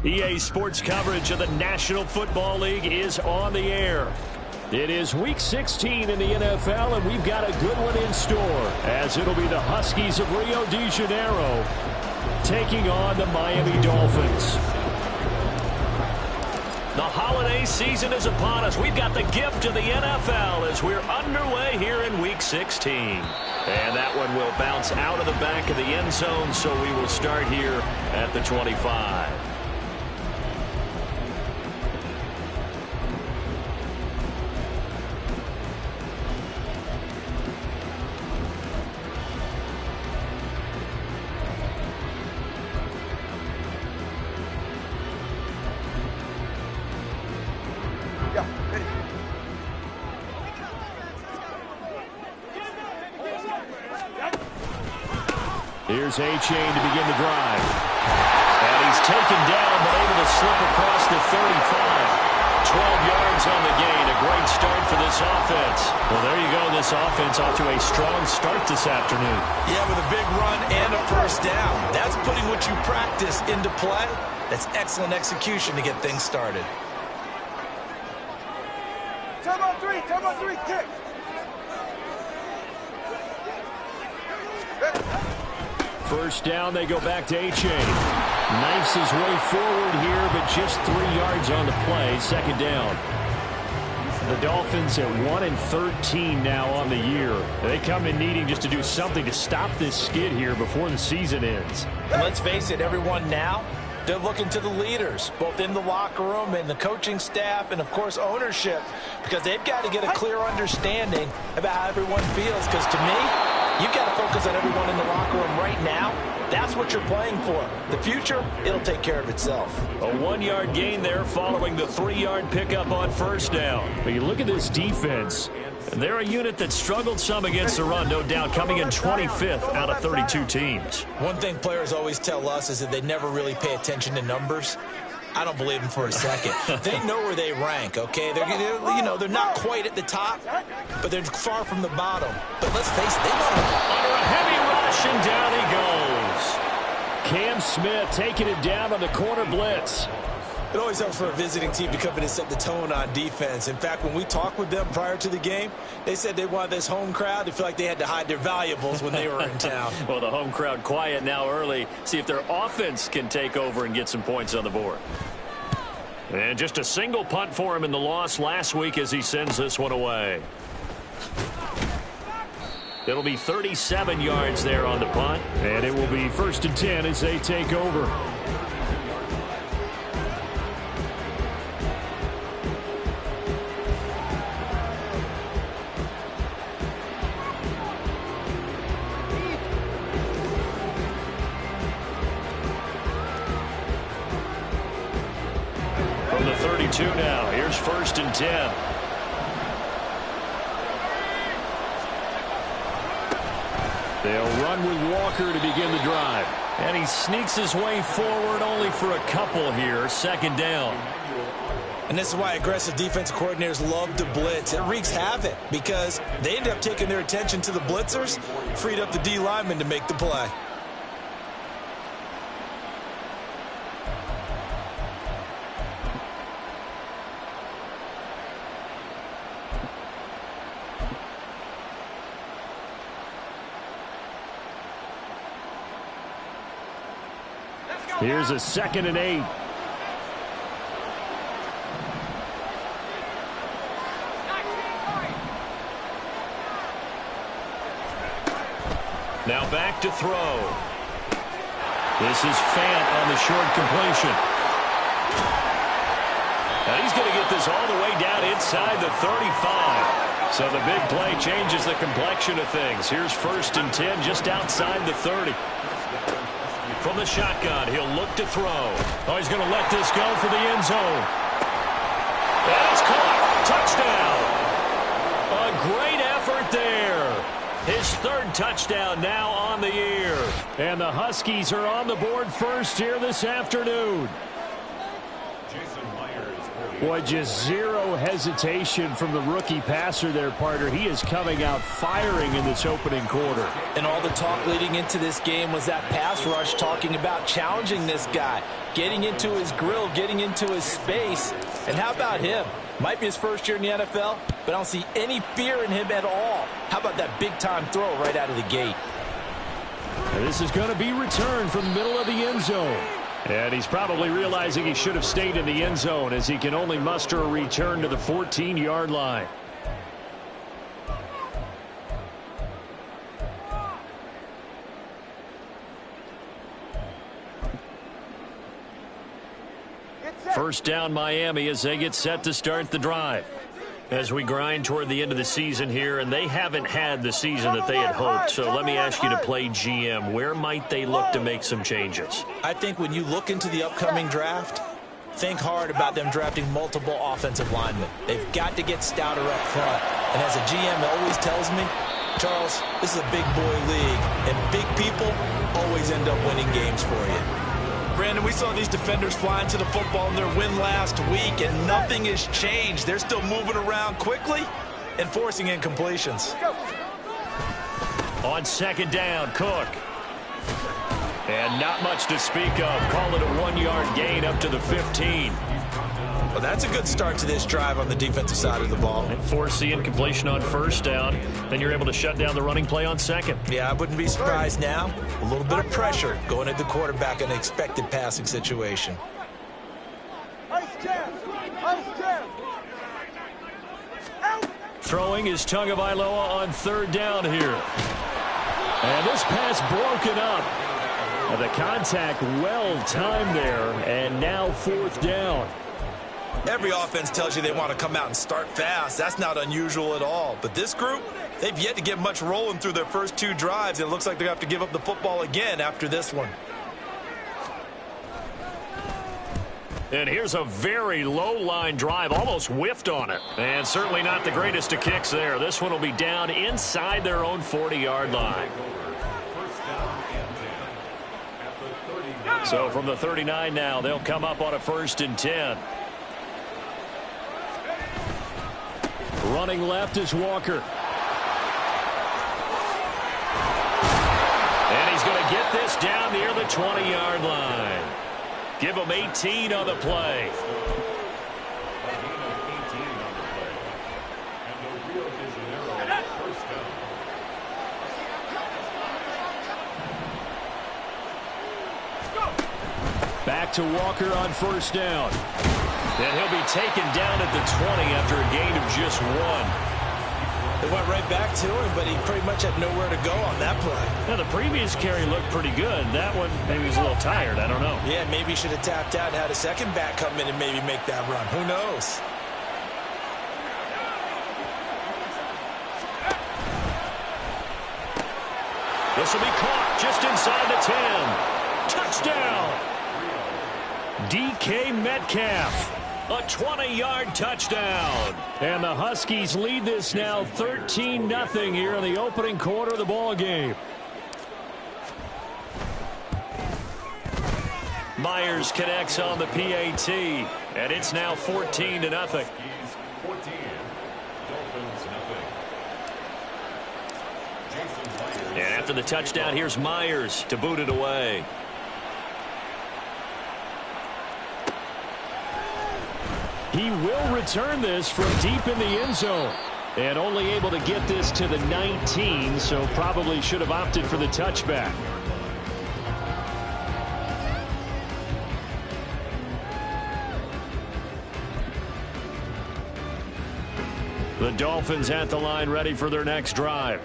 EA Sports coverage of the National Football League is on the air. It is Week 16 in the NFL, and we've got a good one in store, as it'll be the Huskies of Rio de Janeiro taking on the Miami Dolphins. The holiday season is upon us. We've got the gift of the NFL as we're underway here in Week 16. And that one will bounce out of the back of the end zone, so we will start here at the 25. Here's A-Chain to begin the drive. And he's taken down, but able to slip across the 35. 12 yards on the gain. A great start for this offense. Well, there you go. This offense off to a strong start this afternoon. Yeah, with a big run and a first down. That's putting what you practice into play. That's excellent execution to get things started. Time on three, kick. First down, they go back to A-Chain. Knifes his way forward here, but just 3 yards on the play. Second down. The Dolphins at 1-13 now on the year. They come in needing just to do something to stop this skid here before the season ends. And let's face it, everyone now, they're looking to the leaders, both in the locker room and the coaching staff and, of course, ownership, because they've got to get a clear understanding about how everyone feels, because to me, you've got to focus on everyone in the locker room right now. That's what you're playing for. The future, it'll take care of itself. A 1-yard gain there following the 3-yard pickup on first down. But you look at this defense, they're a unit that struggled some against the run, no doubt, coming in 25th out of 32 teams. One thing players always tell us is that they never really pay attention to numbers. I don't believe them for a second. They know where they rank, okay? They're not quite at the top, but they're far from the bottom. But let's face it, they know. Under a heavy rush, and down he goes. Cam Smith taking it down on the corner blitz. It always helps for a visiting team to come in and set the tone on defense. In fact, when we talked with them prior to the game, they said they wanted this home crowd to feel like they had to hide their valuables when they were in town. Well, the home crowd quiet now early. See if their offense can take over and get some points on the board. And just a single punt for him in the loss last week as he sends this one away. It'll be 37 yards there on the punt. And it will be 1st and 10 as they take over. From the 32 now, here's 1st and 10. They'll run with Walker to begin the drive. And he sneaks his way forward only for a couple here. 2nd down. And this is why aggressive defensive coordinators love to blitz. It wreaks havoc because they end up taking their attention to the blitzers, freed up the D lineman to make the play. Here's a 2nd and 8. Now back to throw. This is Fant on the short completion. Now he's going to get this all the way down inside the 35. So the big play changes the complexion of things. Here's 1st and 10 just outside the 30. From the shotgun, he'll look to throw. Oh, he's going to let this go for the end zone. And it's caught. Touchdown. A great effort there. His 3rd touchdown now on the year. And the Huskies are on the board first here this afternoon. Jason Myers for the Boy, just zero hesitation from the rookie passer there, partner. He is coming out firing in this opening quarter. And all the talk leading into this game was that pass rush, talking about challenging this guy, getting into his grill, getting into his space. And how about him? Might be his first year in the NFL, but I don't see any fear in him at all. How about that big-time throw right out of the gate? And this is going to be returned from the middle of the end zone. And he's probably realizing he should have stayed in the end zone as he can only muster a return to the 14-yard line. First down Miami as they get set to start the drive. As we grind toward the end of the season here, and they haven't had the season that they had hoped. So let me ask you to play GM. Where might they look to make some changes? I think when you look into the upcoming draft, think hard about them drafting multiple offensive linemen. They've got to get stouter up front. And as a GM always tells me, Charles, this is a big boy league, and big people always end up winning games for you. Brandon, we saw these defenders flying to the football in their win last week, and nothing has changed. They're still moving around quickly and forcing incompletions. On second down, Cook. And not much to speak of. Call it a 1-yard gain up to the 15. Well, that's a good start to this drive on the defensive side of the ball. And force the incompletion on first down. Then you're able to shut down the running play on second. Yeah, I wouldn't be surprised now. A little bit of pressure going at the quarterback in an expected passing situation. Throwing is Tagovailoa on third down here. And this pass broken up. And the contact well timed there. And now fourth down. Every offense tells you they want to come out and start fast. That's not unusual at all. But this group, they've yet to get much rolling through their first two drives. And it looks like they're going to have to give up the football again after this one. And here's a very low-line drive, almost whiffed on it. And certainly not the greatest of kicks there. This one will be down inside their own 40-yard line. So from the 39 now, they'll come up on a 1st and 10. Running left is Walker. And he's going to get this down near the 20-yard line. Give him 18 on the play. Back to Walker on first down. And he'll be taken down at the 20 after a gain of just 1. They went right back to him, but he pretty much had nowhere to go on that play. Now, the previous carry looked pretty good. That one, maybe he was a little tired. I don't know. Yeah, maybe he should have tapped out and had a second back come in and maybe make that run. Who knows? This will be caught just inside the 10. Touchdown! DK Metcalf. A 20-yard touchdown. And the Huskies lead this now 13-0 here in the opening quarter of the ball game. Myers connects on the PAT, and it's now 14-0. And after the touchdown, here's Myers to boot it away. He will return this from deep in the end zone. And only able to get this to the 19, so probably should have opted for the touchback. The Dolphins at the line ready for their next drive.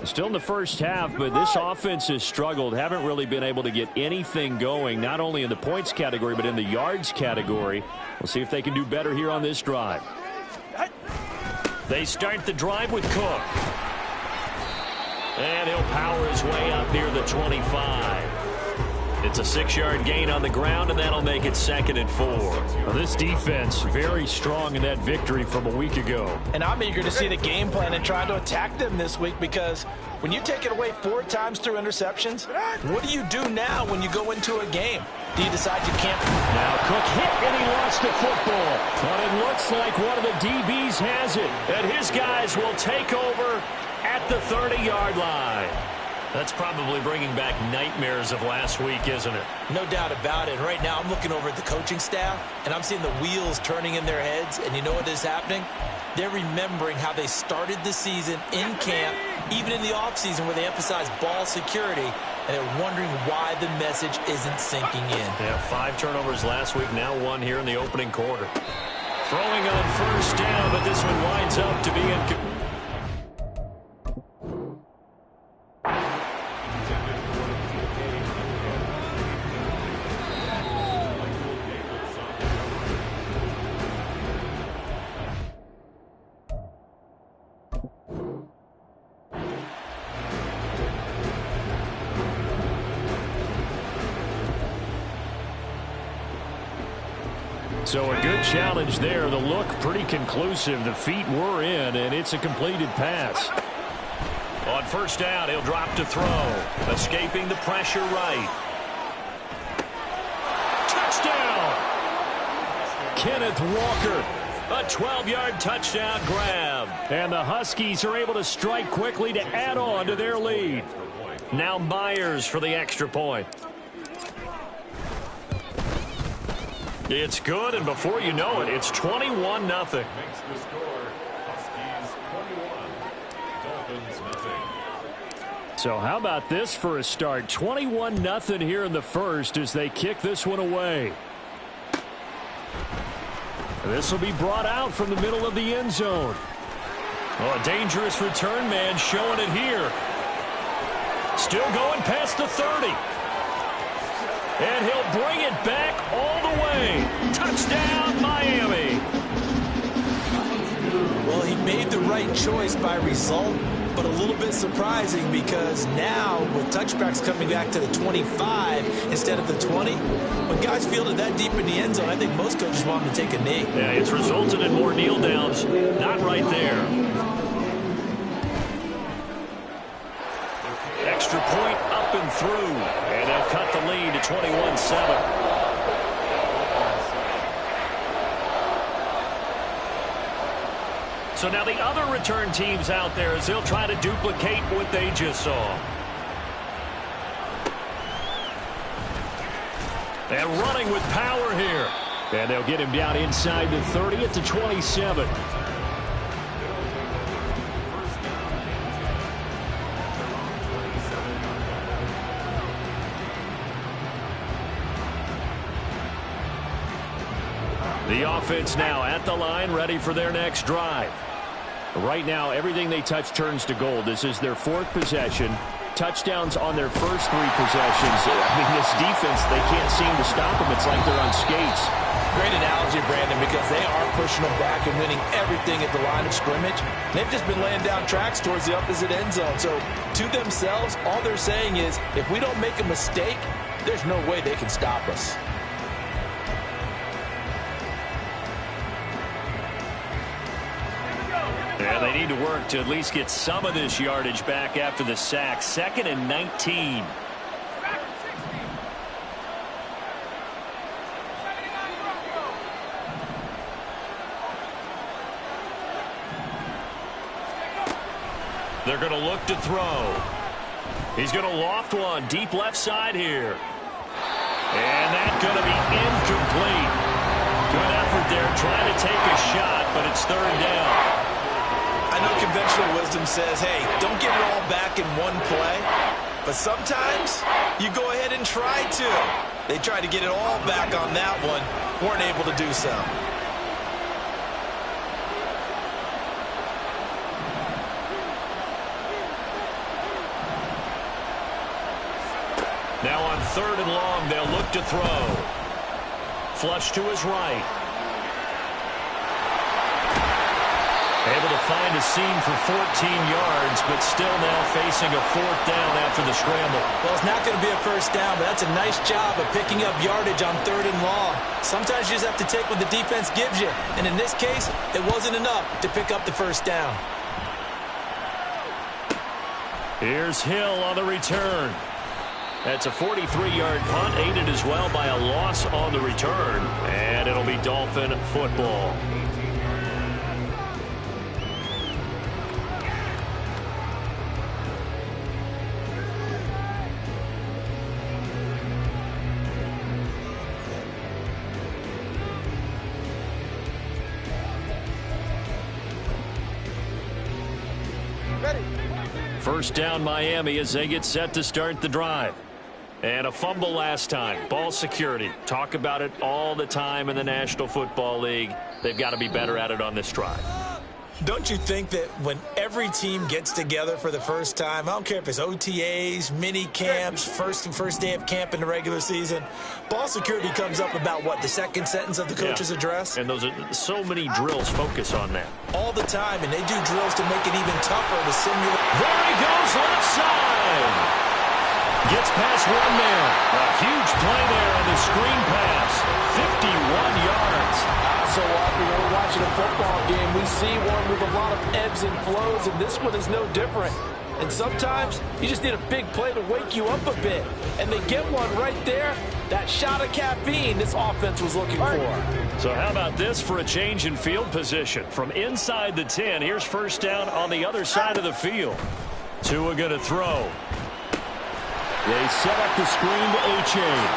Still in the first half, but this offense has struggled. Haven't really been able to get anything going, not only in the points category, but in the yards category. We'll see if they can do better here on this drive. They start the drive with Cook. And he'll power his way up near the 25. It's a 6-yard gain on the ground, and that'll make it 2nd and 4. Well, this defense very strong in that victory from a week ago. And I'm eager to see the game plan and try to attack them this week, because when you take it away 4 times through interceptions, what do you do now when you go into a game? Do you decide you can't? Now Cook hit and he lost the football. But it looks like one of the DBs has it. And his guys will take over at the 30-yard line. That's probably bringing back nightmares of last week, isn't it? No doubt about it. Right now I'm looking over at the coaching staff, and I'm seeing the wheels turning in their heads. And you know what is happening? They're remembering how they started the season in camp, even in the offseason where they emphasized ball security, and they're wondering why the message isn't sinking in. Yeah, 5 turnovers last week, now 1 here in the opening quarter. Throwing on 1st down, but this one winds up to be incomplete. So a good challenge there. The look pretty conclusive. The feet were in, and it's a completed pass. On 1st down, he'll drop to throw. Escaping the pressure right. Touchdown! Kenneth Walker. A 12-yard touchdown grab. And the Huskies are able to strike quickly to add on to their lead. Now Myers for the extra point. It's good, and before you know it, it's 21-0. So how about this for a start? 21-0 here in the first as they kick this one away. This will be brought out from the middle of the end zone. Oh, a dangerous return man showing it here. Still going past the 30. And he'll bring it back all the way. Touchdown, Miami. Well, he made the right choice by result, but a little bit surprising because now with touchbacks coming back to the 25 instead of the 20, when guys fielded that deep in the end zone, I think most coaches want them to take a knee. Yeah, it's resulted in more kneel downs. Not right there. Extra point up and through. And they'll cut the lead to 21-7. So now the other return teams out there as they'll try to duplicate what they just saw. And running with power here. And they'll get him down inside the 30 at the 27. The offense now at the line, ready for their next drive. Right now, everything they touch turns to gold. This is their 4th possession. Touchdowns on their first 3 possessions. I mean, this defense, they can't seem to stop them. It's like they're on skates. Great analogy, Brandon, because they are pushing them back and winning everything at the line of scrimmage. They've just been laying down tracks towards the opposite end zone. So to themselves, all they're saying is, if we don't make a mistake, there's no way they can stop us. Yeah, they need to work to at least get some of this yardage back after the sack. 2nd and 19. They're going to look to throw. He's going to loft one deep left side here. And that's going to be incomplete. Good effort there trying to take a shot, but it's 3rd down. I know conventional wisdom says, hey, don't get it all back in one play. But sometimes you go ahead and try to. They tried to get it all back on that one. Weren't able to do so. Now on 3rd and long, they'll look to throw. Flush to his right. Able to find a seam for 14 yards, but still now facing a 4th down after the scramble. Well, it's not going to be a first down, but that's a nice job of picking up yardage on 3rd and long. Sometimes you just have to take what the defense gives you, and in this case, it wasn't enough to pick up the first down. Here's Hill on the return. That's a 43-yard punt, aided as well by a loss on the return, and it'll be Dolphin football. First down Miami as they get set to start the drive. And a fumble last time. Ball security. Talk about it all the time in the National Football League. They've got to be better at it on this drive. Don't you think that when every team gets together for the first time, I don't care if it's OTAs, mini camps, first day of camp in the regular season, ball security comes up about what, the second sentence of the coach's address? And those are so many drills focus on that. All the time, and they do drills to make it even tougher to simulate. There he goes, left side. Gets past one man. A huge play there on the screen pass. 51 yards. So often when we're watching a football game, we see one with a lot of ebbs and flows, and this one is no different. And sometimes you just need a big play to wake you up a bit. And they get one right there. That shot of caffeine this offense was looking for. So how about this for a change in field position? From inside the 10, here's first down on the other side of the field. Tua going to throw. They set up the screen to A-Chain.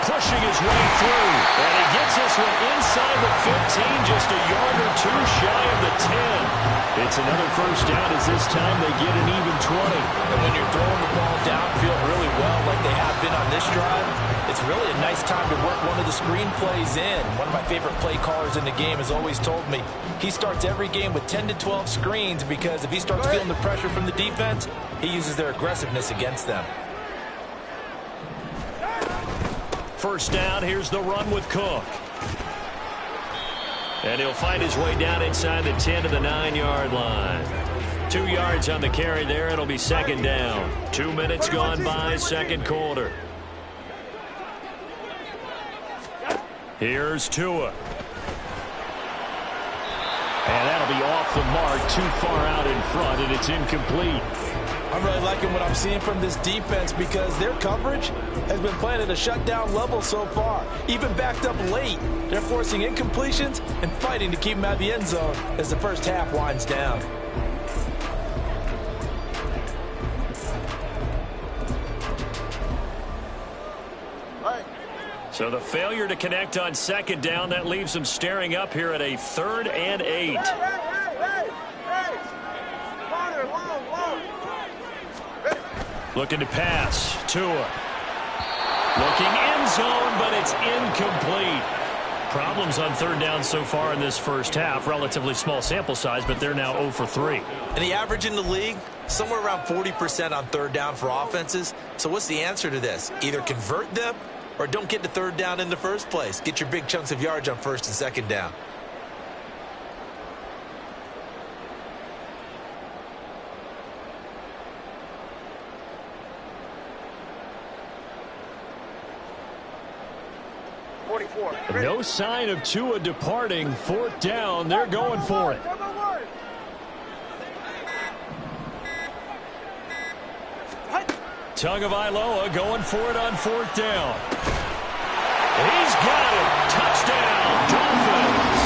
Pushing his way through. And he gets this one inside the 15, just a yard or two shy of the 10. It's another first down as this time they get an even 20. And when you're throwing the ball downfield really well like they have been on this drive, it's really a nice time to work one of the screen plays in. One of my favorite play callers in the game has always told me he starts every game with 10 to 12 screens because if he starts feeling the pressure from the defense, he uses their aggressiveness against them. First down, here's the run with Cook. And he'll find his way down inside the 10 to the 9-yard line. 2 yards on the carry there. It'll be second down. 2 minutes gone by, second quarter. Here's Tua. And that'll be off the mark, too far out in front, and it's incomplete. I'm really liking what I'm seeing from this defense because their coverage has been playing at a shutdown level so far. Even backed up late, they're forcing incompletions and fighting to keep them out of the end zone as the first half winds down. So the failure to connect on second down, that leaves them staring up here at a 3rd and 8. Looking to pass. Tua. Looking end zone, but it's incomplete. Problems on third down so far in this first half. Relatively small sample size, but they're now 0 for 3. And the average in the league, somewhere around 40% on third down for offenses. So what's the answer to this? Either convert them or don't get to third down in the first place. Get your big chunks of yards on first and second down. No sign of Tua departing. 4th down. They're going for it. Tagovailoa going for it on 4th down. He's got it. Touchdown, Dolphins.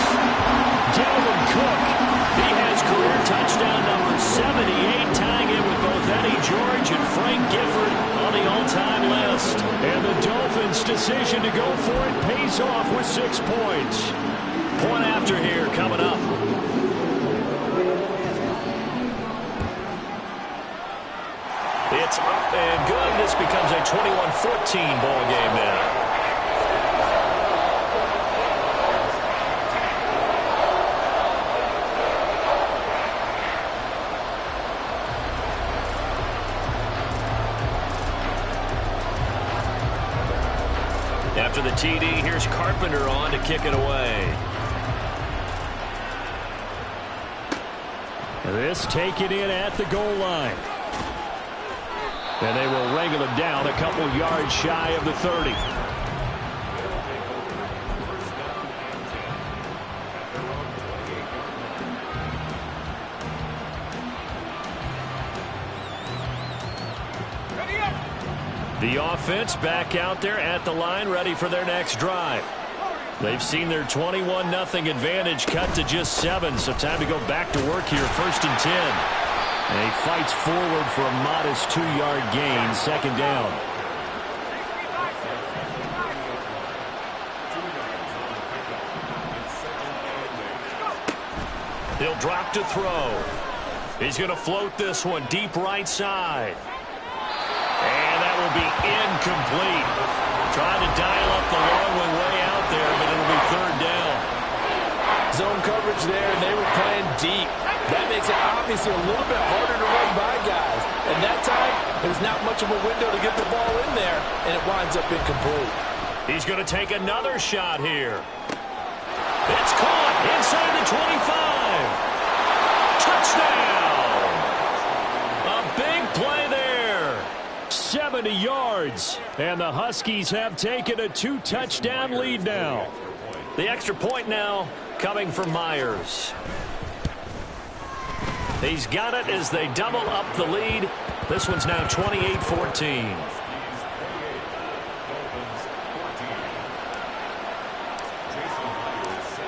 Dalvin Cook. He has career touchdown number 78, tying it with both Eddie George and Frank Gifford on the all-time list. And the Dolphins' decision to go for it pays off with 6 points. Point after here coming up. It's up and good. This becomes a 21-14 ball game now. After the TD, here's Carpenter on to kick it away. This taken in at the goal line. And they will wrangle him down a couple yards shy of the 30. The offense back out there at the line, ready for their next drive. They've seen their 21-0 advantage cut to just 7, so time to go back to work here, 1st and 10. And he fights forward for a modest 2-yard gain, 2nd down. He'll drop to throw. He's going to float this one deep right side. And that will be incomplete. Trying to dial up the long one way out there, but it'll be 3rd down. Zone coverage there, and they were playing deep. That makes it obviously a little bit harder to run by guys. And that time, there's not much of a window to get the ball in there, and it winds up incomplete. He's going to take another shot here. It's caught inside the 25. Touchdown! A big play there. 70 yards. And the Huskies have taken a 2-touchdown lead now. The extra point now coming from Myers. He's got it as they double up the lead. This one's now 28-14.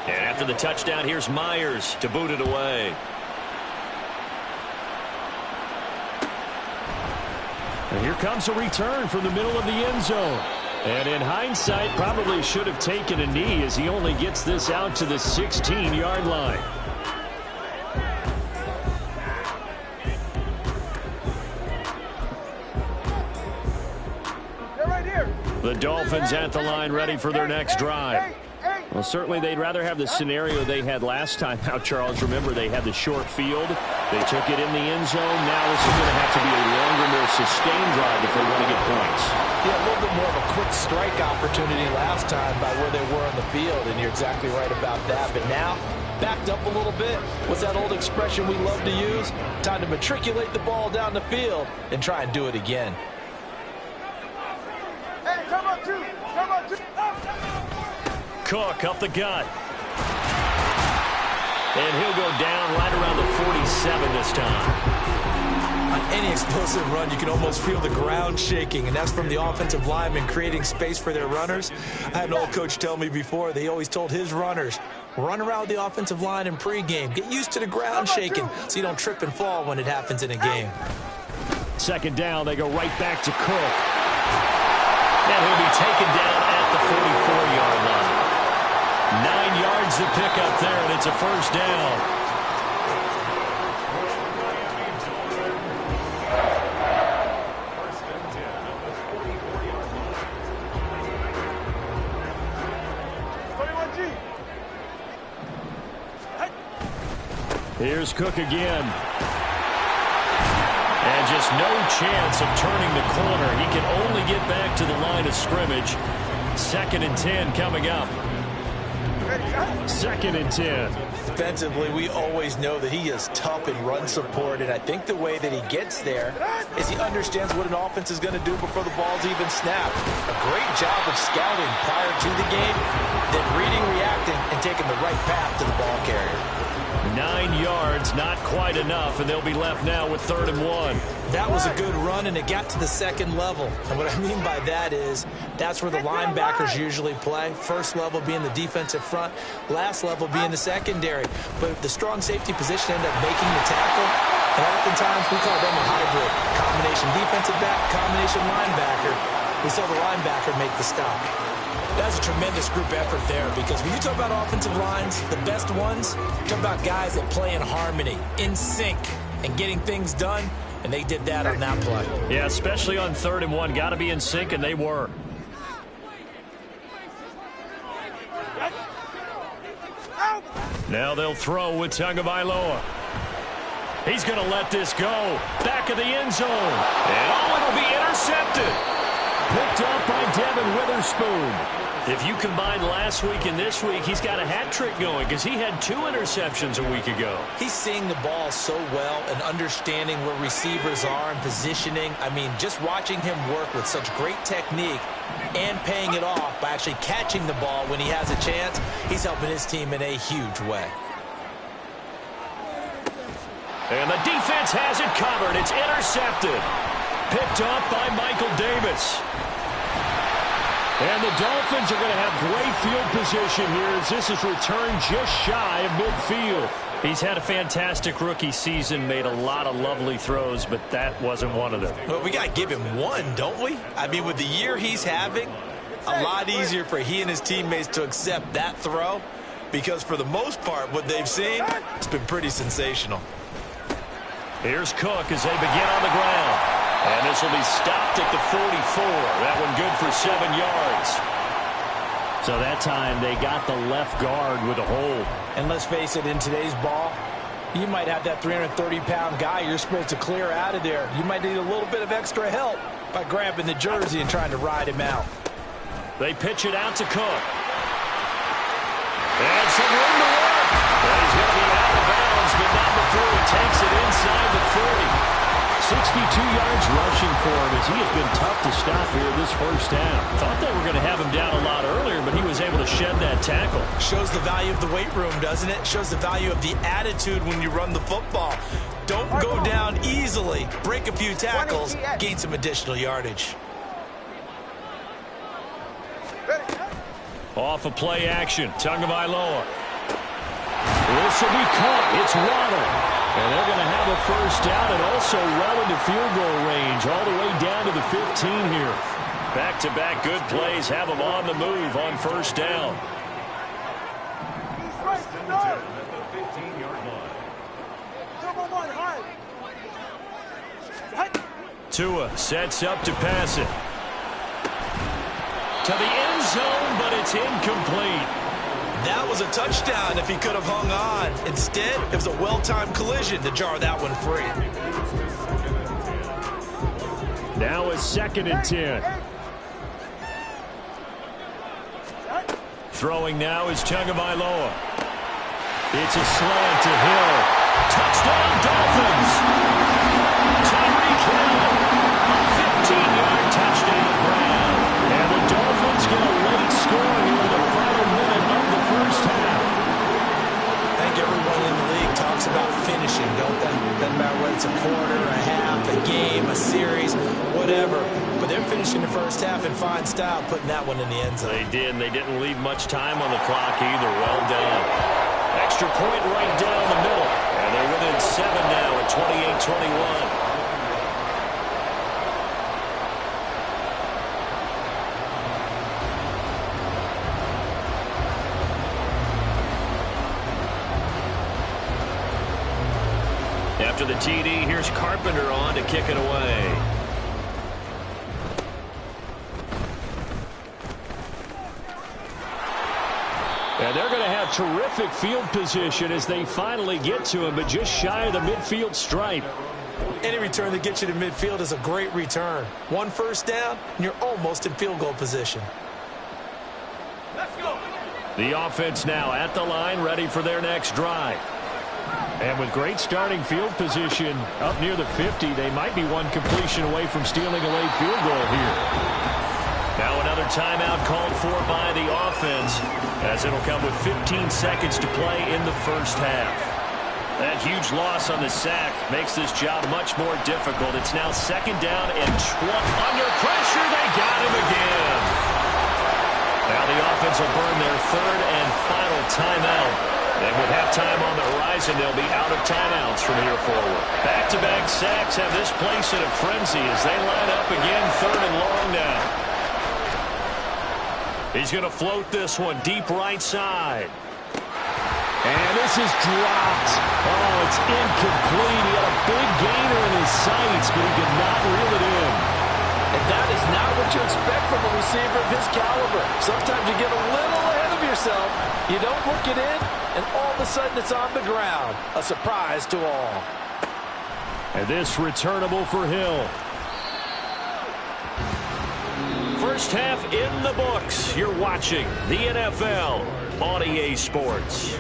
And after the touchdown, here's Myers to boot it away. And here comes a return from the middle of the end zone. And in hindsight, probably should have taken a knee as he only gets this out to the 16-yard line. They're right here. The Dolphins at the line ready for their next drive. Well, certainly they'd rather have the scenario they had last time out, Charles. Remember, they had the short field. They took it in the end zone. Now this is going to have to be a longer, more sustained drive if they want to get points. Yeah, a little bit more of a quick strike opportunity last time by where they were on the field, and you're exactly right about that. But now, backed up a little bit. What's that old expression we love to use? Time to matriculate the ball down the field and try and do it again. Hey, come on, two. Come on, two. Cook up the gut. And he'll go down right around the 47 this time. On any explosive run, you can almost feel the ground shaking, and that's from the offensive linemen creating space for their runners. I had an old coach tell me before, they always told his runners, run around the offensive line in pregame. Get used to the ground shaking so you don't trip and fall when it happens in a game. 2nd down, they go right back to Cook. And he'll be taken down at the 44-yard line. 9 yards to pick up there, and it's a 1st down. Here's Cook again. And just no chance of turning the corner. He can only get back to the line of scrimmage. 2nd and 10 coming up. 2nd and 10. Defensively, we always know that he is tough in run support, and I think the way that he gets there is he understands what an offense is going to do before the ball's even snapped. A great job of scouting prior to the game, then reading, reacting, and taking the right path to the ball carrier. 9 yards, not quite enough, and they'll be left now with 3rd and 1. That was a good run, and it got to the 2nd level. And what I mean by that is that's where the linebackers usually play. First level being the defensive front, last level being the secondary. But the strong safety position ended up making the tackle, and oftentimes we call them a hybrid. Combination defensive back, combination linebacker. We saw the linebacker make the stop. That's a tremendous group effort there, because when you talk about offensive lines, the best ones, you talk about guys that play in harmony, in sync, and getting things done, and they did that on that play. Yeah, especially on 3rd and 1. Got to be in sync, and they were. Now they'll throw with Tagovailoa. He's going to let this go. Back of the end zone. And it'll be intercepted. Picked up by Devin Witherspoon. If you combine last week and this week, he's got a hat trick going because he had 2 interceptions a week ago. He's seeing the ball so well and understanding where receivers are and positioning. I mean, just watching him work with such great technique and paying it off by actually catching the ball when he has a chance, he's helping his team in a huge way. And the defense has it covered. It's intercepted. Picked off by Michael Davis. And the Dolphins are going to have great field position here as this is returned just shy of midfield. He's had a fantastic rookie season, made a lot of lovely throws, but that wasn't one of them. Well, we got to give him one, don't we? I mean, with the year he's having, a lot easier for he and his teammates to accept that throw because for the most part, what they've seen, it's been pretty sensational. Here's Cook as they begin on the ground. And this will be stopped at the 44. That one good for 7 yards. So that time they got the left guard with a hold. And let's face it, in today's ball, you might have that 330-pound guy you're supposed to clear out of there. You might need a little bit of extra help by grabbing the jersey and trying to ride him out. They pitch it out to Cook. And some room to work. And he's going to be out of bounds, but not before he takes it inside the 30. 62 yards rushing for him as he has been tough to stop here this first half. Thought they were going to have him down a lot earlier, but he was able to shed that tackle. Shows the value of the weight room, doesn't it? Shows the value of the attitude when you run the football. Don't go down easily. Break a few tackles, gain some additional yardage. Off a play action. Tagovailoa. This will be caught. It's Waddle. And they're going to have a first down and also well into field goal range all the way down to the 15 here. Back-to-back good plays have them on the move on first down. Tua sets up to pass it. To the end zone, but it's incomplete. That was a touchdown if he could have hung on. Instead, it was a well-timed collision to jar that one free. Now it's 2nd and 10. Throwing now is Tagovailoa. It's a slant to Hill. Touchdown, Dolphins! Tyreek Hill. 15-yard touchdown grab. And the Dolphins get a late score here in the final minute of the first half. I think everyone in the league talks about finishing, don't they? Doesn't matter whether it's a quarter, a half, a game, a series, whatever. But they're finishing the first half in fine style, putting that one in the end zone. They did, and they didn't leave much time on the clock either. Well done. Extra point right down the middle. And they're within 7 now at 28-21. After the TD, here's Carpenter on to kick it away. And they're going to have terrific field position as they finally get to him, but just shy of the midfield stripe. Any return that gets you to midfield is a great return. One first down, and you're almost in field goal position. Let's go. The offense now at the line, ready for their next drive. And with great starting field position up near the 50, they might be one completion away from stealing a late field goal here. Now another timeout called for by the offense, as it'll come with 15 seconds to play in the first half. That huge loss on the sack makes this job much more difficult. It's now 2nd down and 20. Under pressure, they got him again. Now the offense will burn their 3rd and final timeout. And with halftime on the horizon, they'll be out of timeouts from here forward. Back-to-back sacks have this place in a frenzy as they line up again 3rd and long now. He's going to float this one deep right side. And this is dropped. Oh, it's incomplete. He had a big gainer in his sights, but he could not reel it in. And that is not what you expect from a receiver of his caliber. Sometimes you get a little ahead of yourself. You don't look it in, and all of a sudden it's on the ground. A surprise to all. And this returnable for Hill. First half in the books. You're watching the NFL on EA Sports.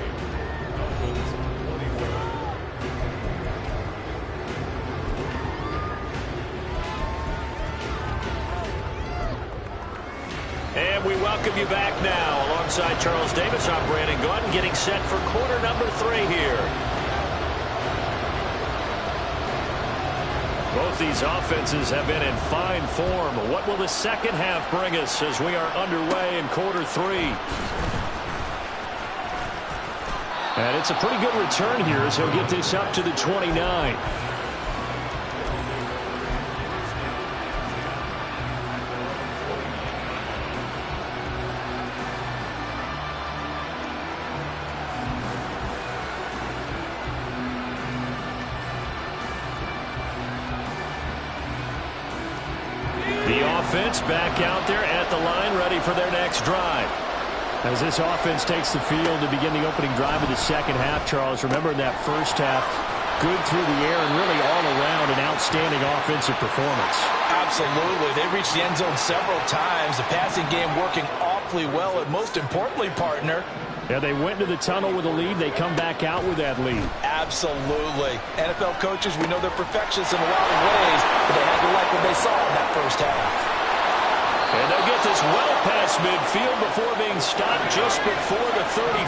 And we welcome you back now. Alongside Charles Davis, I'm Brandon Gordon, getting set for quarter number 3 here. Both these offenses have been in fine form. What will the second half bring us as we are underway in quarter 3? And it's a pretty good return here as he'll get this up to the 29. Offense back out there at the line, ready for their next drive. As this offense takes the field to begin the opening drive of the second half, Charles, remember in that first half, good through the air and really all around an outstanding offensive performance. Absolutely. They reached the end zone several times. The passing game working awfully well, and most importantly, partner, yeah, they went to the tunnel with a lead. They come back out with that lead. Absolutely. NFL coaches, we know they're perfectionists in a lot of ways, but they had to like what they saw in that first half. And they'll get this well past midfield before being stopped just before the 35.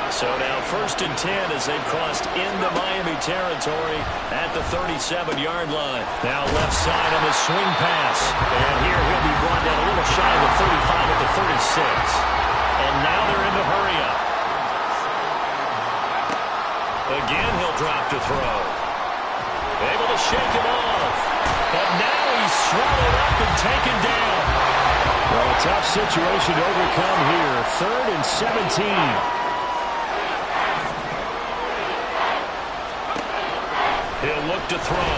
So now 1st and 10 as they've crossed into Miami territory at the 37-yard line. Now left side on the swing pass. And here he'll be brought down a little shy of the 35 at the 36. And now they're in the hurry up. Again, he'll drop to throw. Able to shake him off. But now he's swallowed up and taken down. Well, a tough situation to overcome here. 3rd and 17. He'll look to throw.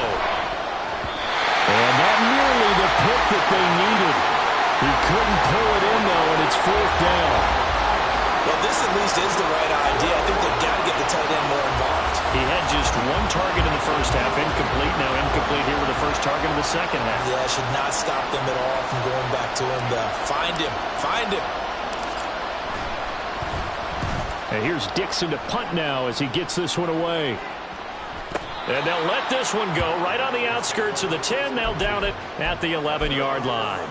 And not nearly the pick that they needed. He couldn't pull it in, though, and it's 4th down. Well, this at least is the right idea. I think they've got to get the tight end more involved. He had just 1 target in the first half, incomplete. Now incomplete here with the first target of the second half. Yeah, should not stop them at all from going back to him. Find him. Find him. And here's Dixon to punt now as he gets this one away. And they'll let this one go right on the outskirts of the 10. They'll down it at the 11-yard line.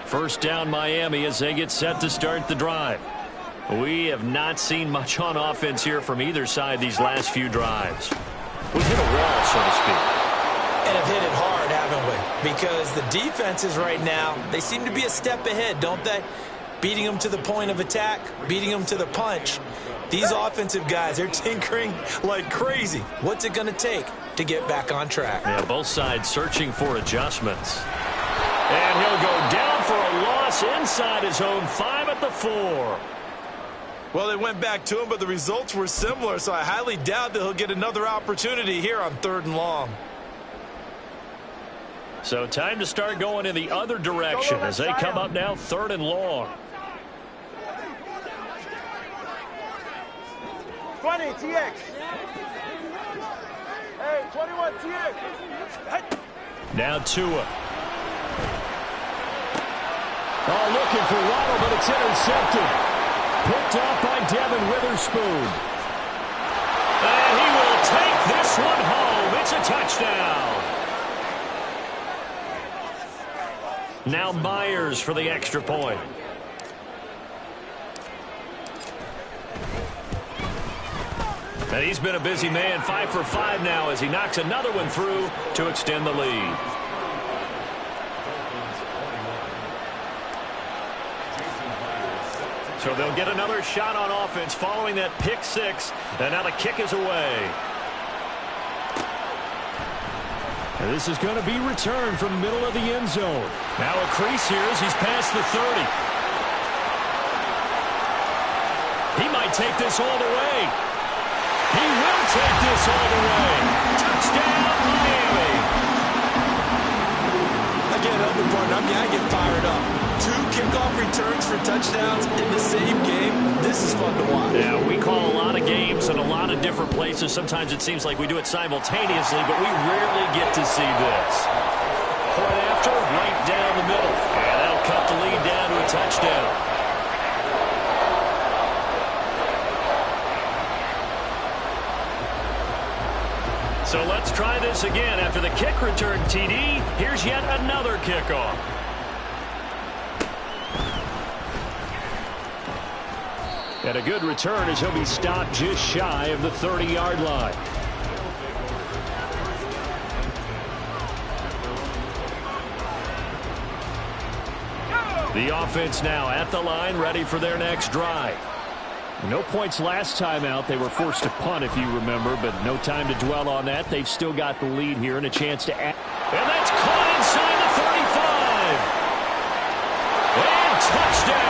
First down Miami as they get set to start the drive. We have not seen much on offense here from either side these last few drives. We've hit a wall, so to speak. And have hit it hard, haven't we? Because the defenses right now, they seem to be a step ahead, don't they? Beating them to the point of attack, beating them to the punch. These offensive guys, they're tinkering like crazy. What's it going to take to get back on track? Yeah, both sides searching for adjustments. And he'll go down for a loss inside his own 5 at the 4. Well, they went back to him, but the results were similar, so I highly doubt that he'll get another opportunity here on 3rd and long. So time to start going in the other direction as they come up now 3rd and long. 20, TX. Hey, 21, TX. Now Tua. Oh, looking for Waddle, but it's intercepted. Picked off by Devin Witherspoon. And he will take this one home. It's a touchdown. Now Myers for the extra point. And he's been a busy man, 5 for 5 now as he knocks another one through to extend the lead. So they'll get another shot on offense following that pick 6. And now the kick is away. And this is going to be returned from the middle of the end zone. Now a crease here as he's past the 30. He might take this all the way. He will take this all the way. Touchdown, Miami. Again, other partner, I get fired up. 2 kickoff returns for touchdowns in the same game. this is fun to watch. Yeah, we call a lot of games in a lot of different places. Sometimes it seems like we do it simultaneously, but we rarely get to see this. Point after, right down the middle. And that'll cut the lead down to a touchdown. So let's try this again. After the kick return TD, here's yet another kickoff. And a good return as he'll be stopped just shy of the 30-yard line. The offense now at the line, ready for their next drive. No points last time out. They were forced to punt, if you remember, but no time to dwell on that. They've still got the lead here and a chance to add. And that's caught inside the 35. And touchdown!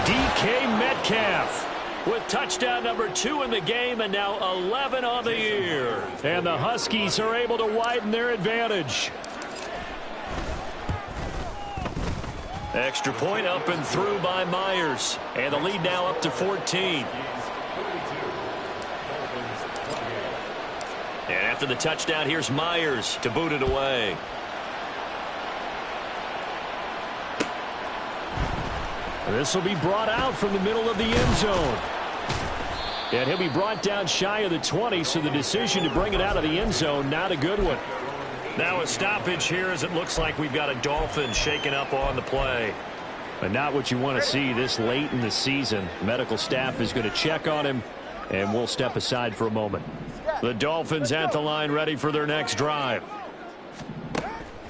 DK Metcalf with touchdown number 2 in the game and now 11 on the year. And the Huskies are able to widen their advantage. Extra point up and through by Myers. And the lead now up to 14. And after the touchdown, here's Myers to boot it away. This will be brought out from the middle of the end zone. And he'll be brought down shy of the 20, so the decision to bring it out of the end zone, not a good one. Now a stoppage here as it looks like we've got a Dolphin shaken up on the play. But not what you want to see this late in the season. Medical staff is going to check on him, and we'll step aside for a moment. The Dolphins at the line ready for their next drive.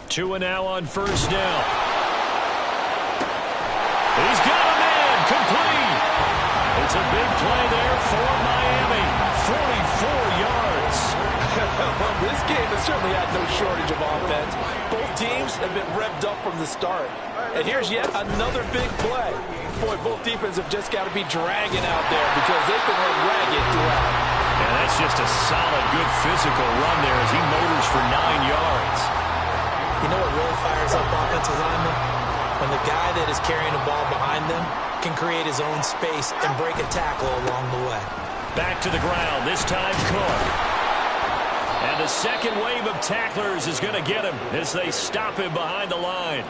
Tua now on first down. He's got a man complete. It's a big play there for Miami. 44 yards. Well, this game has certainly had no shortage of offense. Both teams have been revved up from the start. And here's yet another big play. Boy, both defenses have just got to be dragging out there because they can run ragged throughout. And that's just a solid, good physical run there as he motors for 9 yards. You know what really fires up offensive linemen? When the guy that is carrying the ball behind them can create his own space and break a tackle along the way. Back to the ground, this time Cook. And the second wave of tacklers is going to get him as they stop him behind the line.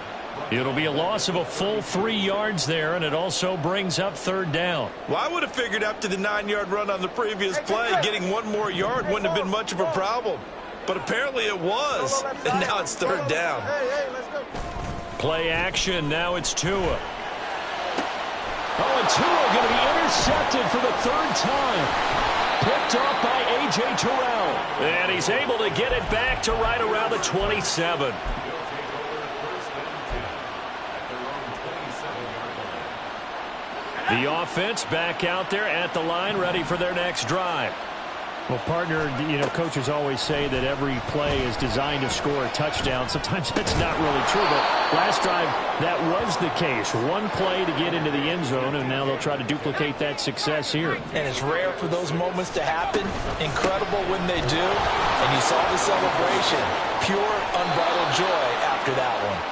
It'll be a loss of a full 3 yards there, and it also brings up third down. Well, I would have figured after the 9-yard run on the previous play, getting one more yard wouldn't have been much of a problem. But apparently it was, and now it's third down. Play action, now it's Tua. Oh, and Tua going to be intercepted for the third time. Picked off by A.J. Terrell. And he's able to get it back to right around the 27. The offense back out there at the line, ready for their next drive. Well, partner, you know, coaches always say that every play is designed to score a touchdown. Sometimes that's not really true, but last drive, that was the case. One play to get into the end zone, and now they'll try to duplicate that success here. And it's rare for those moments to happen. Incredible when they do. And you saw the celebration. Pure, unbridled joy after that one.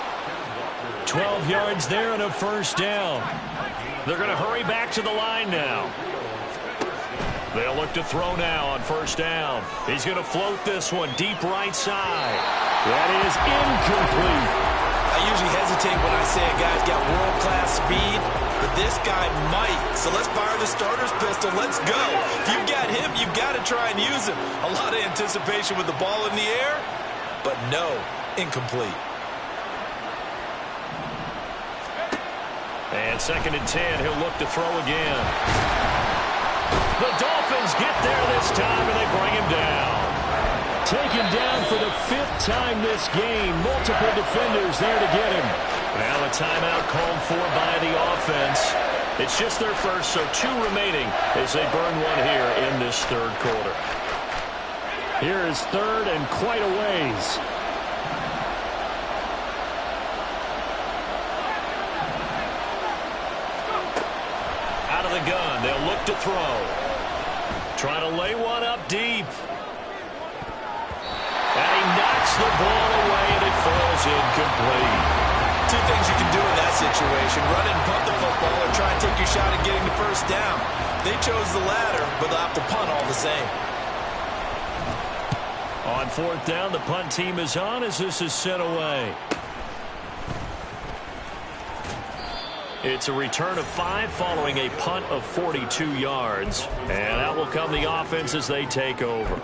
12 yards there and a first down. They're going to hurry back to the line now. They'll look to throw now on first down. He's going to float this one deep right side. That is incomplete. I usually hesitate when I say a guy's got world-class speed, but this guy might. So let's fire the starter's pistol. Let's go. If you've got him, you've got to try and use him. A lot of anticipation with the ball in the air, but no, incomplete. And 2nd and 10, he'll look to throw again. The Dolphins get there this time, and they bring him down. Taken down for the 5th time this game. Multiple defenders there to get him. Now a timeout called for by the offense. It's just their first, so 2 remaining as they burn one here in this third quarter. Here is third and quite a ways. Out of the gun, they'll look to throw. Trying to lay one up deep. And he knocks the ball away, and it falls incomplete. 2 things you can do in that situation, run and punt the football or try and take your shot at getting the first down. They chose the latter, but they'll have to punt all the same. On fourth down, the punt team is on as this is sent away. It's a return of 5 following a punt of 42 yards. And out will come the offense as they take over.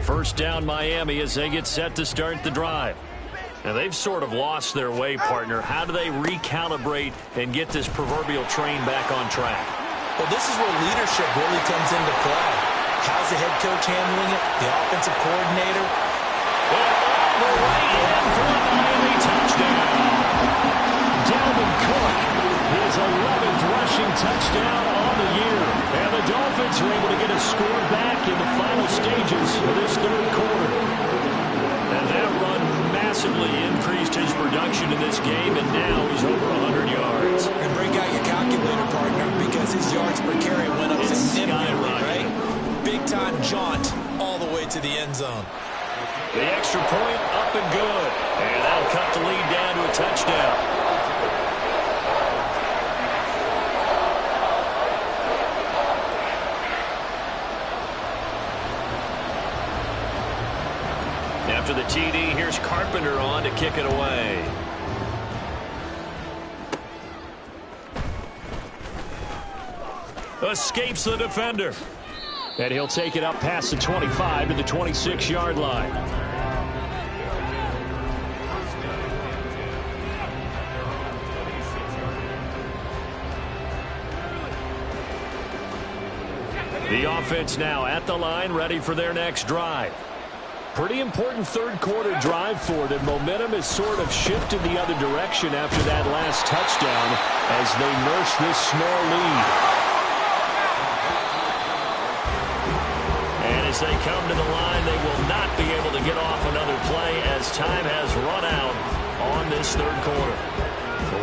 First down Miami as they get set to start the drive. Now they've sort of lost their way, partner. How do they recalibrate and get this proverbial train back on track? Well, this is where leadership really comes into play. How's the head coach handling it? The offensive coordinator? The right end for a Miami touchdown. Dalvin Cook, his 11th rushing touchdown on the year. And the Dolphins are able to get a score back in the final stages of this third quarter. And that run massively increased his production in this game, and now he's over 100 yards. And break out your calculator, partner, because his yards per carry went up significantly, right? Big-time jaunt all the way to the end zone. The extra point up and good. And that'll cut the lead down to a touchdown. After the TD, here's Carpenter on to kick it away. Escapes the defender. And he'll take it up past the 25 to the 26-yard line. The offense now at the line, ready for their next drive. Pretty important third quarter drive for them. Momentum has sort of shifted the other direction after that last touchdown as they nurse this small lead. And as they come to the line, they will not be able to get off another play as time has run out on this third quarter.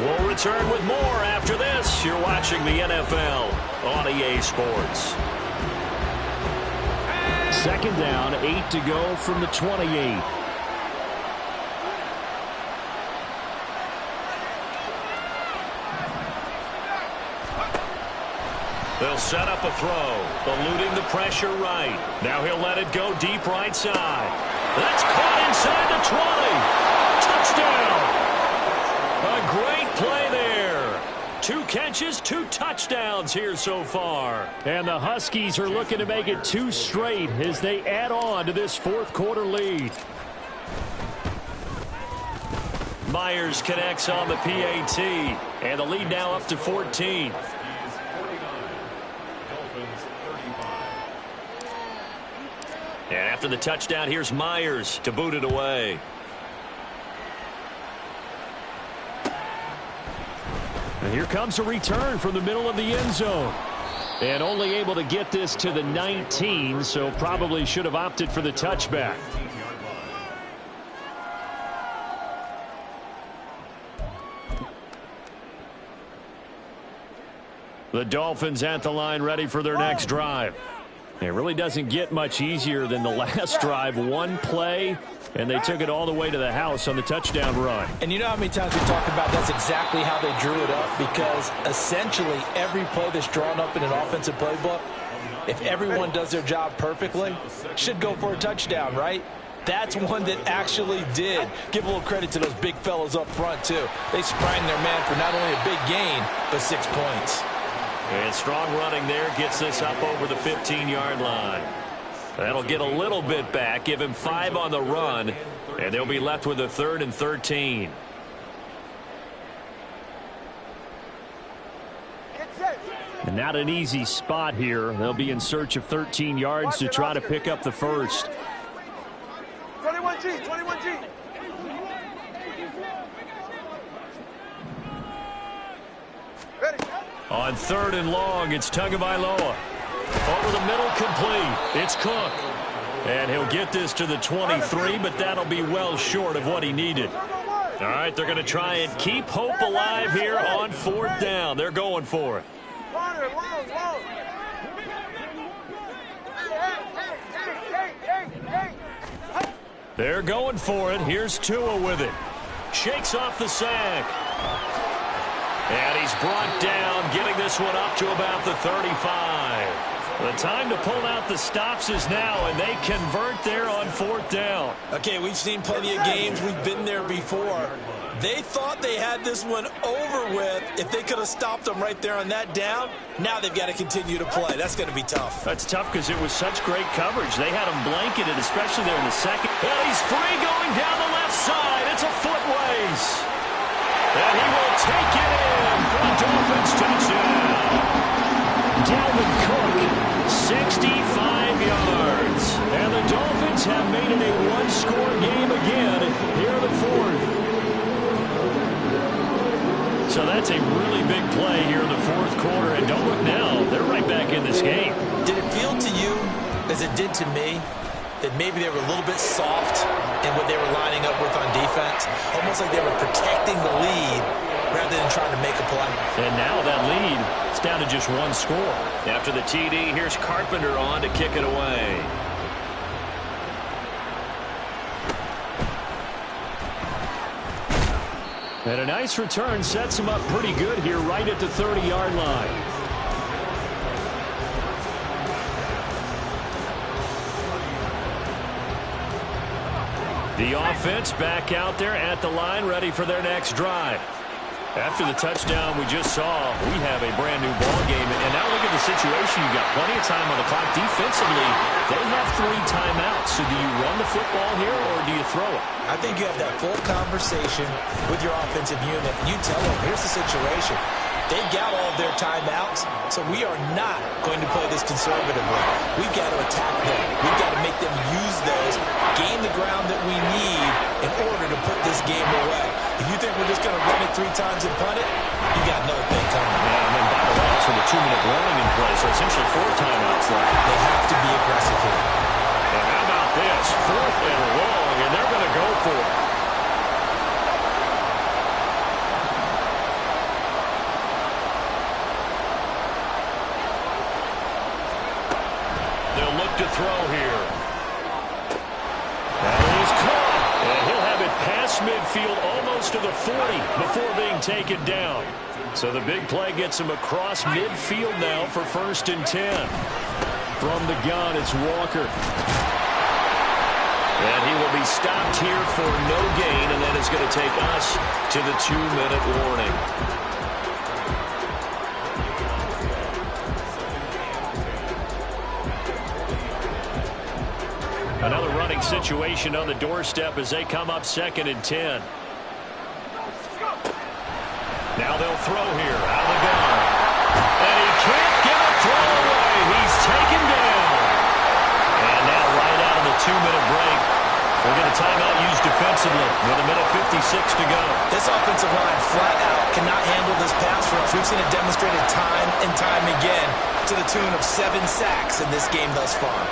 We'll return with more after this. You're watching the NFL on EA Sports. Second down, 8 to go from the 28. They'll set up a throw, eluding the pressure right. Now he'll let it go deep right side. That's caught inside the 20. Touchdown! A great play there. 2 catches, 2 touchdowns here so far. And the Huskies are looking to make it 2 straight as they add on to this fourth quarter lead. Myers connects on the PAT, and the lead now up to 14. And after the touchdown, here's Myers to boot it away. And here comes a return from the middle of the end zone. And only able to get this to the 19, so probably should have opted for the touchback. The Dolphins at the line, ready for their next drive. It really doesn't get much easier than the last drive. One play, and they took it all the way to the house on the touchdown run. And you know how many times we talk about that's exactly how they drew it up, because essentially every play that's drawn up in an offensive playbook, if everyone does their job perfectly, should go for a touchdown, right? That's one that actually did. Give a little credit to those big fellas up front, too. They sprang their man for not only a big gain, but 6 points. And strong running there gets this up over the 15-yard line. That'll get a little bit back, give him 5 on the run, and they'll be left with a 3rd and 13. And not an easy spot here. They'll be in search of 13 yards to try to pick up the first. 21G, 21G. Ready. On 3rd and long, it's Tagovailoa. Over the middle, complete. It's Cook. And he'll get this to the 23, but that'll be well short of what he needed. All right, they're going to try and keep hope alive here on 4th down. They're going for it. corner, long, long. Hey. They're going for it. Here's Tua with it. Shakes off the sack. And he's brought down, getting this one up to about the 35. The time to pull out the stops is now, and they convert there on 4th down. Okay, we've seen plenty of games. We've been there before. They thought they had this one over with if they could have stopped them right there on that down. Now they've got to continue to play. That's going to be tough. That's tough because it was such great coverage. They had him blanketed, especially there in the second. And he's free going down the left side. It's a foot race. And he will take it in for a Dolphins touchdown. Dalvin Cook, 65 yards. And the Dolphins have made it a one-score game again here in the 4th. So that's a really big play here in the 4th quarter. And don't look now, they're right back in this game. Did it feel to you, as it did to me, that maybe they were a little bit soft in what they were lining up with on defense? Almost like they were protecting the lead rather than trying to make a play. And now that lead is down to just one score. After the TD, here's Carpenter on to kick it away. And a nice return sets him up pretty good here right at the 30-yard line. The offense back out there at the line, ready for their next drive. After the touchdown we just saw, we have a brand-new ball game. And now look at the situation. You've got plenty of time on the clock. Defensively, they have 3 timeouts. So do you run the football here or do you throw it? I think you have that full conversation with your offensive unit. You tell them, here's the situation. They've got all of their timeouts, so we are not going to play this conservatively. We've got to attack them. We've got to make them use those, gain the ground that we need in order to put this game away. If you think we're just going to run it 3 times and punt it, you got another thing coming. Yeah, and then by the way, also the 2-minute warning in play, so essentially 4 timeouts left. They have to be aggressive here. And how about this? 4th and long, and they're going to go for it. They'll look to throw here. That is caught. And he'll have it past midfield almost to the 40 before being taken down. So the big play gets him across midfield now for 1st and 10. From the gun, it's Walker. And he will be stopped here for no gain, and that is going to take us to the 2-minute warning. Another running situation on the doorstep as they come up 2nd and 10. Now they'll throw here out of the gun. And he can't get a throw away. He's taken down. And now right out of the 2-minute break, we'll get a timeout used defensively with 1:56 to go. This offensive line flat out cannot handle this pass rush. We've seen it demonstrated time and time again to the tune of 7 sacks in this game thus far.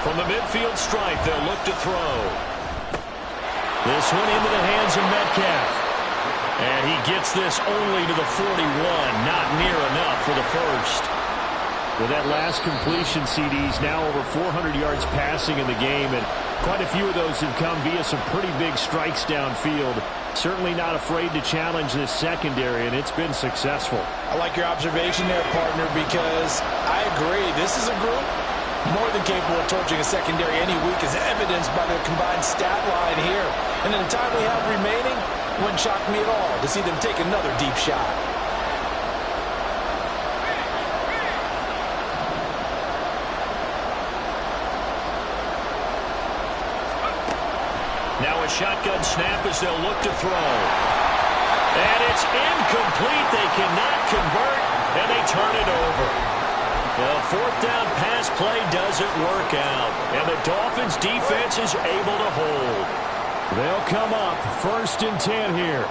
From the midfield stripe, they'll look to throw. This one into the hands of Metcalf. And he gets this only to the 41. Not near enough for the first. With that last completion, CD's now over 400 yards passing in the game, and quite a few of those have come via some pretty big strikes downfield. Certainly not afraid to challenge this secondary, and it's been successful. I like your observation there, partner, because I agree. This is a group more than capable of torching a secondary any week, as evidenced by their combined stat line here. And in the time we have remaining, it wouldn't shock me at all to see them take another deep shot. Now a shotgun snap as they'll look to throw. And it's incomplete. They cannot convert, and they turn it over. The 4th down pass play doesn't work out, and the Dolphins' defense is able to hold. They'll come up 1st and 10 here.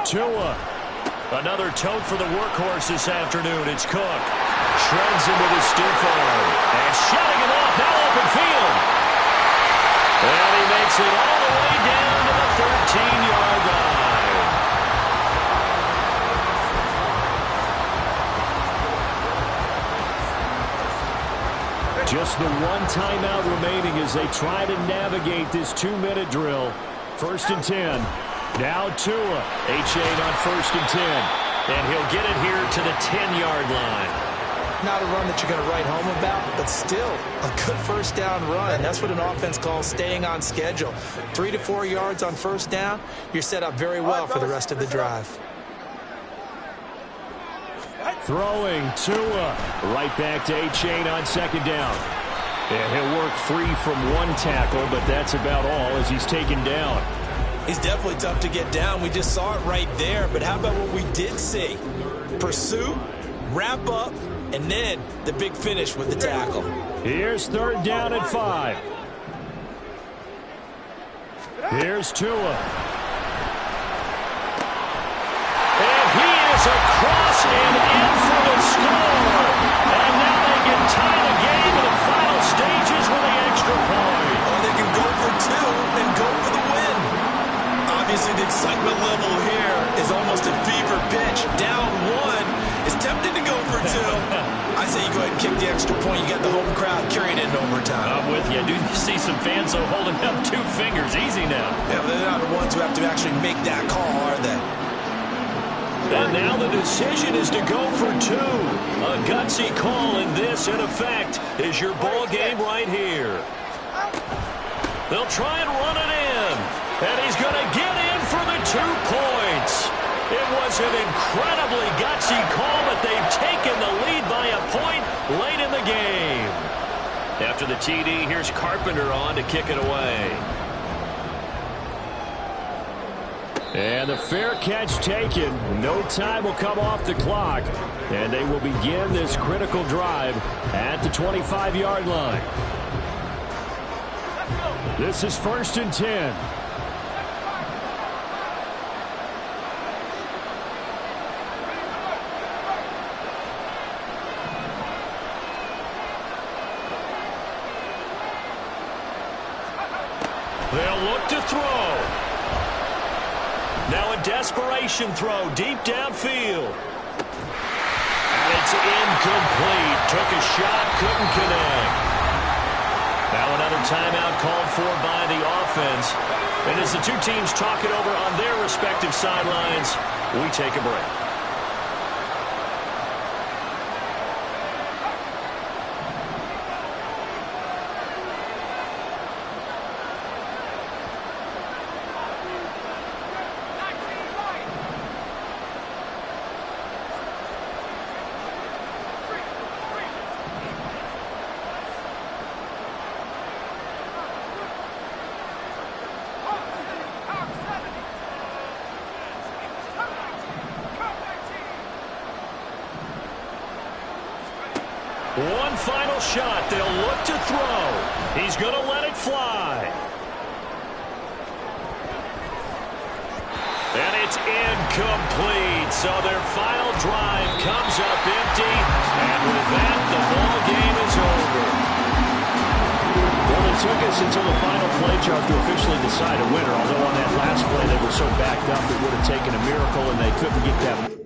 Tua. Another tote for the workhorse this afternoon. It's Cook. Shreds him with a stiff arm. And shutting him off. Just the one timeout remaining as they try to navigate this 2-minute drill. 1st and 10. Now Tua. H8 on 1st and 10. And he'll get it here to the 10-yard line. Not a run that you're going to write home about, but still a good first down run. That's what an offense calls staying on schedule. 3 to 4 yards on first down, you're set up very well for the rest of the drive. Throwing Tua. Right back to H8 on 2nd down. And he'll work free from 1 tackle, but that's about all as he's taken down. He's definitely tough to get down. We just saw it right there. But how about what we did see? Pursuit, wrap up, and then the big finish with the tackle. Here's 3rd down and 5. Here's Tua. And he is across and in for the score. And now they can tie the game in the final stages with the extra point. Oh, they can go for 2 and go for the win. Obviously, the excitement level here is almost a fever pitch. Down 1 is tempted to go for 2. I say you go ahead and kick the extra point. You got the home crowd carrying it in overtime. I'm with you. I do see some fans holding up 2 fingers. Easy now. Yeah, but they're not the ones who have to actually make that call, are they? And now the decision is to go for 2. A gutsy call, and this, in effect, is your ball game right here. They'll try and run it in. And he's going to get in for the 2 points. It was an incredibly gutsy call, but they've taken the lead by a point late in the game. After the TD, here's Carpenter on to kick it away. And the fair catch taken. No time will come off the clock. And they will begin this critical drive at the 25-yard line. This is 1st and 10. They'll look to throw. Now a desperation throw deep downfield. And it's incomplete. Took a shot, couldn't connect. Now another timeout called for by the offense. And as the 2 teams talk it over on their respective sidelines, we take a break. One final shot. They'll look to throw. He's going to let it fly. And it's incomplete. So their final drive comes up empty. And with that, the ball game is over. Well, it took us until the final play chart to officially decide a winner. Although on that last play they were so backed up it would have taken a miracle and they couldn't get that.